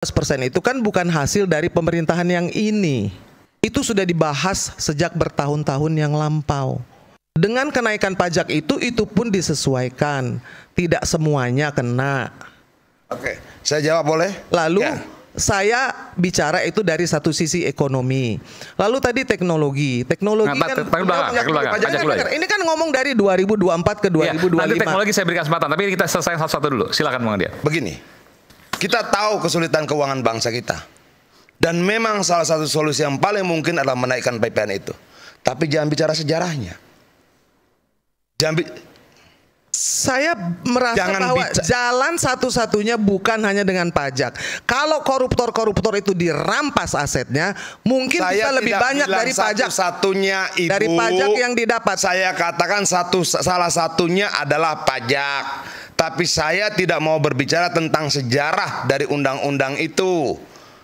15% itu kan bukan hasil dari pemerintahan yang ini. Itu sudah dibahas sejak bertahun-tahun yang lampau. Dengan kenaikan pajak itu pun disesuaikan. Tidak semuanya kena. Oke, saya jawab boleh? Lalu Ya. saya bicara itu dari satu sisi ekonomi. Lalu tadi teknologi. Teknologi Nah, kan ini kan ngomong dari 2024 ke 2025. Nanti teknologi saya berikan kesempatan, tapi kita selesai satu-satu dulu. Silakan Bang Adian. Begini, kita tahu kesulitan keuangan bangsa kita. Dan memang salah satu solusi yang paling mungkin adalah menaikkan PPN itu. Tapi jangan bicara sejarahnya. Saya merasa bahwa jalan satu-satunya bukan hanya dengan pajak. Kalau koruptor-koruptor itu dirampas asetnya, mungkin saya bisa lebih banyak dari pajak. Satu-satunya Ibu, dari pajak yang didapat. Saya katakan salah satunya adalah pajak. Tapi saya tidak mau berbicara tentang sejarah dari undang-undang itu.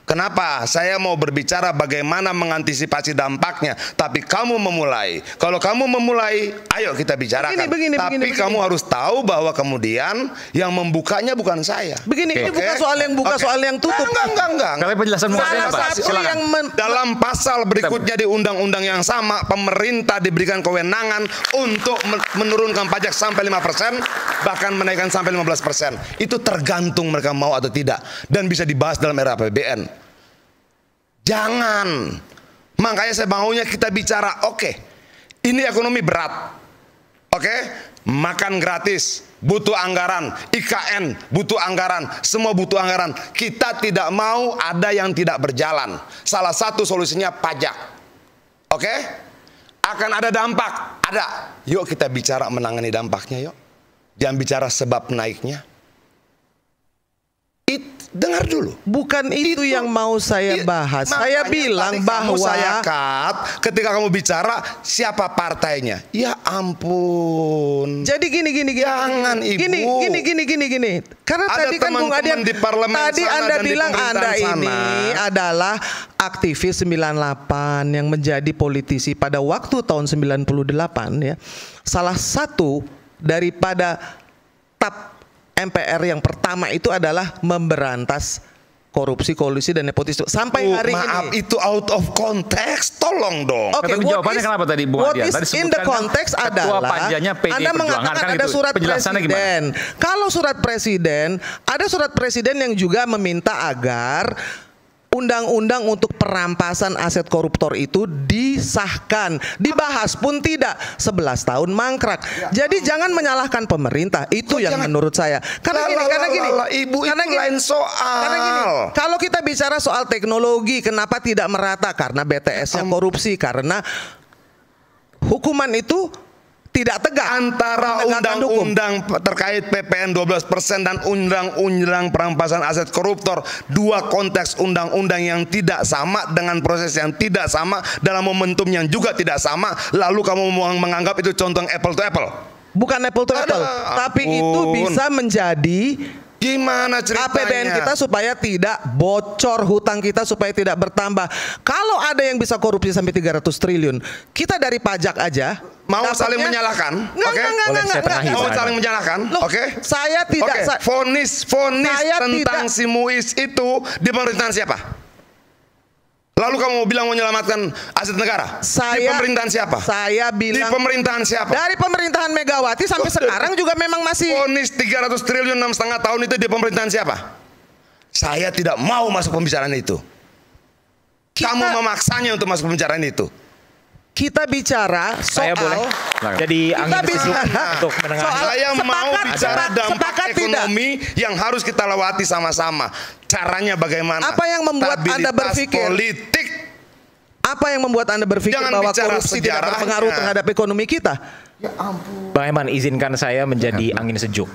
Kenapa? Saya mau berbicara bagaimana mengantisipasi dampaknya. Tapi kamu memulai. Kalau kamu memulai, ayo kita bicarakan. Tapi kamu harus tahu bahwa kemudian yang membukanya bukan saya. Begini, ini bukan soal yang buka, soal yang tutup. Enggak. Kalau penjelasan dalam pasal berikutnya di undang-undang yang sama, pemerintah diberikan kewenangan untuk menurunkan pajak sampai 5%, bahkan menaikkan sampai 15%. Itu tergantung mereka mau atau tidak. Dan bisa dibahas dalam era APBN. Jangan. Makanya saya maunya kita bicara, oke, ini ekonomi berat. Oke, makan gratis, butuh anggaran, IKN butuh anggaran, semua butuh anggaran. Kita tidak mau ada yang tidak berjalan. Salah satu solusinya pajak. Oke? Akan ada dampak, ada. Yuk kita bicara menangani dampaknya, yuk. Jangan bicara sebab naiknya. Dengar dulu. Bukan itu yang mau saya bahas. Saya bilang bahwa saya ketika kamu bicara siapa partainya. Ya ampun. Jadi gini. Jangan Ibu. Gini. Karena ada tadi kan Bung Adian tadi Anda bilang Anda ini adalah aktivis 98 yang menjadi politisi pada waktu tahun 98 ya. Salah satu daripada MPR yang pertama itu adalah memberantas korupsi, kolusi, dan nepotisme. Sampai hari ini. Itu out of context, tolong dong. Oke, jawabannya kenapa tadi Bung Adian? What is in the context adalah Anda mengatakan ada surat presiden. Kalau surat presiden, ada surat presiden yang juga meminta agar undang-undang untuk perampasan aset koruptor itu disahkan. Dibahas pun tidak. 11 tahun mangkrak. Jadi jangan menyalahkan pemerintah. Itu yang menurut saya. Karena gini. Ibu, itu lain soal. Karena gini, kalau kita bicara soal teknologi, kenapa tidak merata? Karena BTS-nya korupsi. Karena hukuman itu tidak tegak antara undang-undang terkait PPN 12% dan undang-undang perampasan aset koruptor. Dua konteks undang-undang yang tidak sama dengan proses yang tidak sama dalam momentum yang juga tidak sama. Lalu kamu menganggap itu contoh apple to apple. Bukan apple to apple, tapi itu bisa menjadi gimana ceritanya APBN kita supaya tidak bocor, hutang kita supaya tidak bertambah. Kalau ada yang bisa korupsi sampai 300 triliun, kita dari pajak aja mau saling menyalahkan. Mau saling menyalahkan. Oke. Saya tidak. Vonis tentang si Muiz itu di pemerintahan siapa? Lalu kamu bilang mau menyelamatkan aset negara? Di pemerintahan siapa? Saya bilang di pemerintahan siapa? Dari pemerintahan Megawati sampai sekarang juga memang masih. Vonis 300 triliun 6,5 tahun itu di pemerintahan siapa? Saya tidak mau masuk pembicaraan itu. Kamu memaksanya untuk masuk pembicaraan itu. Kita bicara soal, saya boleh jadi angin sejuk untuk menengah. Saya mau bicara dampak ekonomi yang harus kita lewati sama-sama. Caranya bagaimana? Apa yang membuat Anda berpikir politik? Apa yang membuat Anda berpikir bahwa korupsi tidak berpengaruh terhadap ekonomi kita? Ya ampun. Bang Eman, izinkan saya menjadi angin sejuk.